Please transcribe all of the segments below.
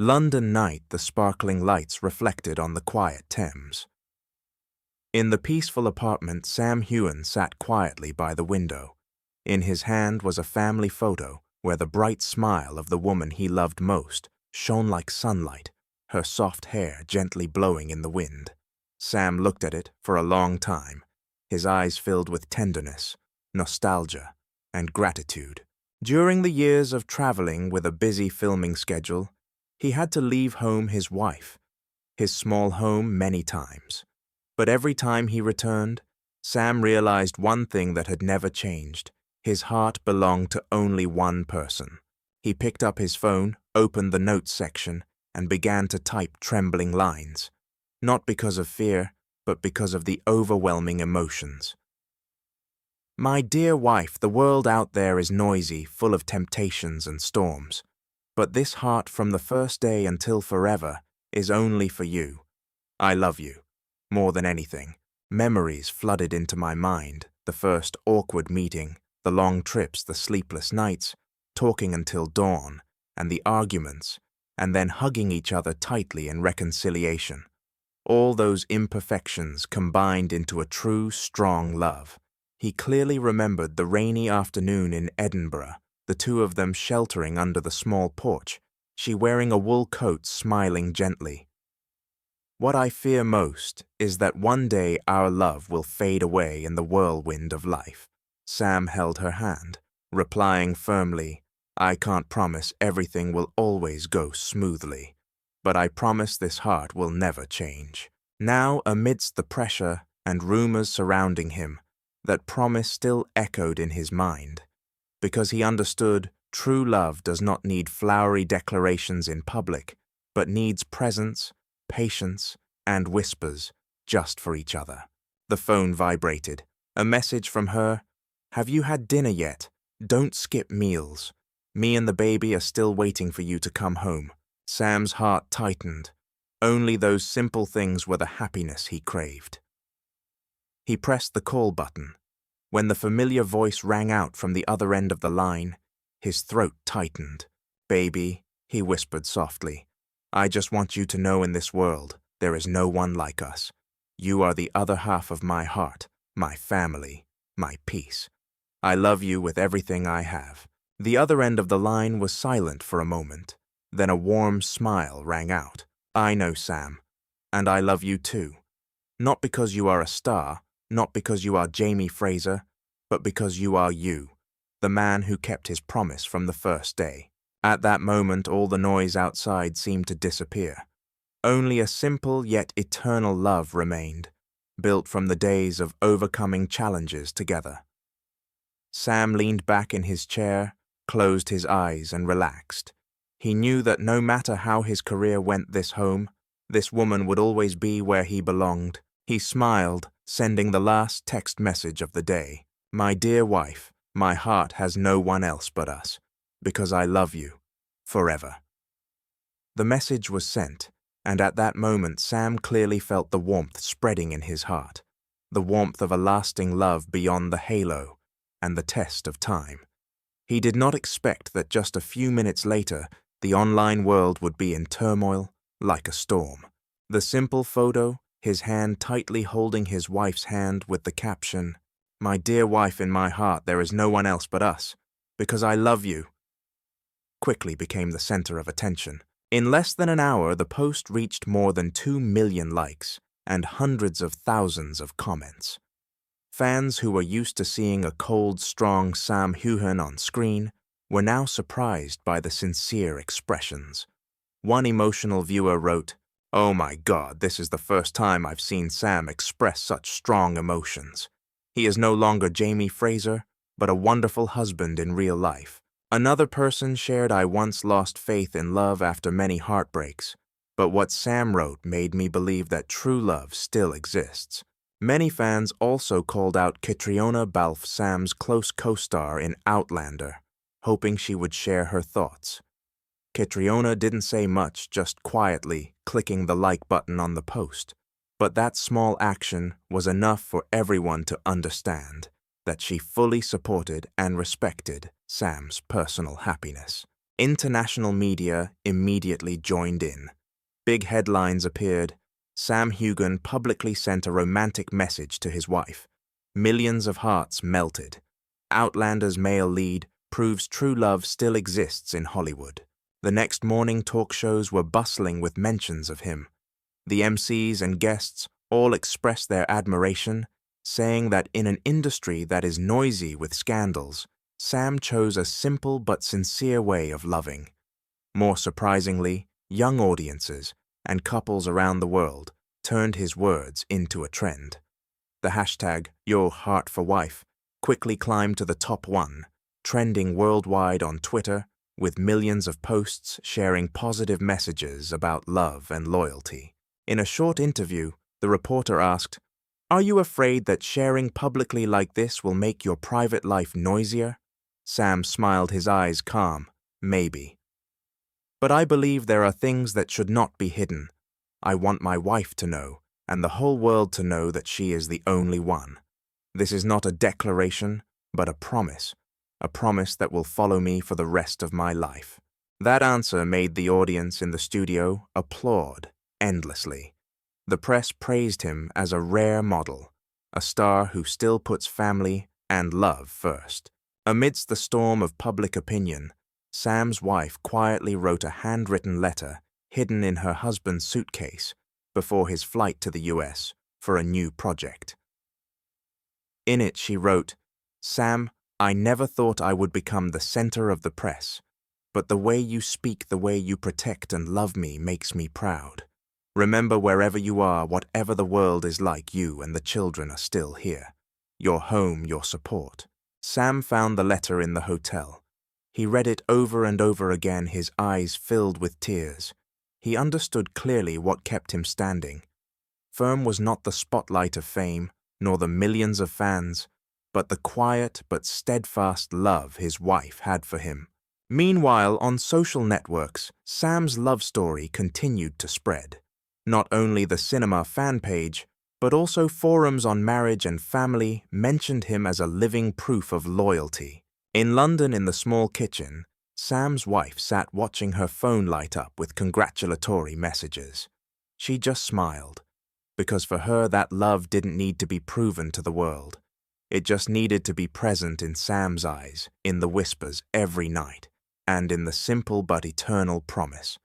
London night, the sparkling lights reflected on the quiet Thames. In the peaceful apartment, Sam Heughan sat quietly by the window. In his hand was a family photo where the bright smile of the woman he loved most shone like sunlight, her soft hair gently blowing in the wind. Sam looked at it for a long time, his eyes filled with tenderness, nostalgia, and gratitude. During the years of traveling with a busy filming schedule, he had to leave home his wife, his small home many times. But every time he returned, Sam realized one thing that had never changed. His heart belonged to only one person. He picked up his phone, opened the notes section, and began to type trembling lines, not because of fear, but because of the overwhelming emotions. My dear wife, the world out there is noisy, full of temptations and storms. But this heart from the first day until forever is only for you. I love you. More than anything, memories flooded into my mind, the first awkward meeting, the long trips, the sleepless nights, talking until dawn, and the arguments, and then hugging each other tightly in reconciliation. All those imperfections combined into a true, strong love. He clearly remembered the rainy afternoon in Edinburgh, the two of them sheltering under the small porch, she wearing a wool coat, smiling gently. What I fear most is that one day our love will fade away in the whirlwind of life. Sam held her hand, replying firmly, I can't promise everything will always go smoothly, but I promise this heart will never change. Now, amidst the pressure and rumors surrounding him, that promise still echoed in his mind, because he understood true love does not need flowery declarations in public, but needs presence, patience, and whispers just for each other. The phone vibrated. A message from her, Have you had dinner yet? Don't skip meals. Me and the baby are still waiting for you to come home. Sam's heart tightened. Only those simple things were the happiness he craved. He pressed the call button. When the familiar voice rang out from the other end of the line, his throat tightened. Baby, he whispered softly, I just want you to know in this world, there is no one like us. You are the other half of my heart, my family, my peace. I love you with everything I have. The other end of the line was silent for a moment. Then a warm smile rang out. I know, Sam, and I love you too. Not because you are a star, not because you are Jamie Fraser, but because you are you, the man who kept his promise from the first day. At that moment, all the noise outside seemed to disappear. Only a simple yet eternal love remained, built from the days of overcoming challenges together. Sam leaned back in his chair, closed his eyes, and relaxed. He knew that no matter how his career went this home, this woman would always be where he belonged. He smiled, sending the last text message of the day. My dear wife, my heart has no one else but us, because I love you, forever. The message was sent, and at that moment Sam clearly felt the warmth spreading in his heart, the warmth of a lasting love beyond the halo and the test of time. He did not expect that just a few minutes later, the online world would be in turmoil like a storm. The simple photo, his hand tightly holding his wife's hand with the caption, My dear wife, in my heart there is no one else but us, because I love you, quickly became the center of attention. In less than an hour, the post reached more than 2 million likes and hundreds of thousands of comments. Fans who were used to seeing a cold, strong Sam Heughan on screen were now surprised by the sincere expressions. One emotional viewer wrote, Oh my God, this is the first time I've seen Sam express such strong emotions. He is no longer Jamie Fraser, but a wonderful husband in real life. Another person shared, I once lost faith in love after many heartbreaks, but what Sam wrote made me believe that true love still exists. Many fans also called out Catriona Balfe, Sam's close co-star in Outlander, hoping she would share her thoughts. Catriona didn't say much, just quietly clicking the like button on the post, but that small action was enough for everyone to understand that she fully supported and respected Sam's personal happiness. International media immediately joined in. Big headlines appeared. Sam Heughan publicly sent a romantic message to his wife. Millions of hearts melted. Outlander's male lead proves true love still exists in Hollywood. The next morning talk shows were bustling with mentions of him. The MCs and guests all expressed their admiration, saying that in an industry that is noisy with scandals, Sam chose a simple but sincere way of loving. More surprisingly, young audiences and couples around the world turned his words into a trend. The hashtag #YourHeartForWife quickly climbed to the top one, trending worldwide on Twitter, with millions of posts sharing positive messages about love and loyalty. In a short interview, the reporter asked, "Are you afraid that sharing publicly like this will make your private life noisier?" Sam smiled, his eyes calm. "Maybe. But I believe there are things that should not be hidden. I want my wife to know, and the whole world to know that she is the only one. This is not a declaration, but a promise that will follow me for the rest of my life." That answer made the audience in the studio applaud endlessly. The press praised him as a rare model, a star who still puts family and love first. Amidst the storm of public opinion, Sam's wife quietly wrote a handwritten letter hidden in her husband's suitcase before his flight to the US for a new project. In it she wrote, "Sam, I never thought I would become the center of the press, but the way you speak, the way you protect and love me makes me proud. Remember, wherever you are, whatever the world is like, you and the children are still here. Your home, your support." Sam found the letter in the hotel. He read it over and over again, his eyes filled with tears. He understood clearly what kept him standing. Firm was not the spotlight of fame, nor the millions of fans, but the quiet but steadfast love his wife had for him. Meanwhile, on social networks, Sam's love story continued to spread. Not only the cinema fan page, but also forums on marriage and family mentioned him as a living proof of loyalty. In London, in the small kitchen, Sam's wife sat watching her phone light up with congratulatory messages. She just smiled, because for her that love didn't need to be proven to the world. It just needed to be present in Sam's eyes, in the whispers every night, and in the simple but eternal promise.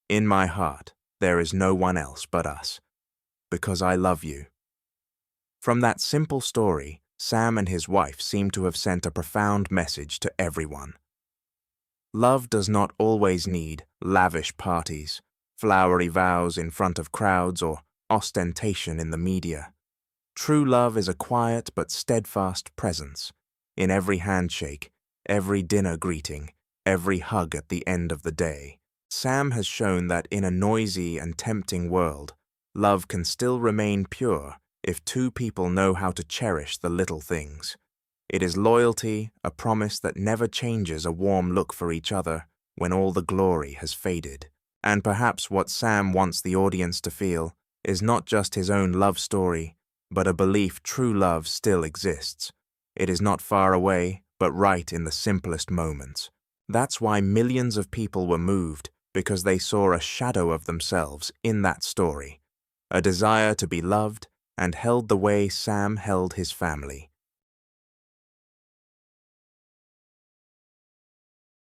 "In my heart, there is no one else but us, because I love you." From that simple story, Sam and his wife seem to have sent a profound message to everyone. Love does not always need lavish parties, flowery vows in front of crowds, or ostentation in the media. True love is a quiet but steadfast presence, in every handshake, every dinner greeting, every hug at the end of the day. Sam has shown that in a noisy and tempting world, love can still remain pure if two people know how to cherish the little things. It is loyalty, a promise that never changes, a warm look for each other when all the glory has faded. And perhaps what Sam wants the audience to feel is not just his own love story, but a belief true love still exists. It is not far away, but right in the simplest moments. That's why millions of people were moved, because they saw a shadow of themselves in that story, a desire to be loved and held the way Sam held his family.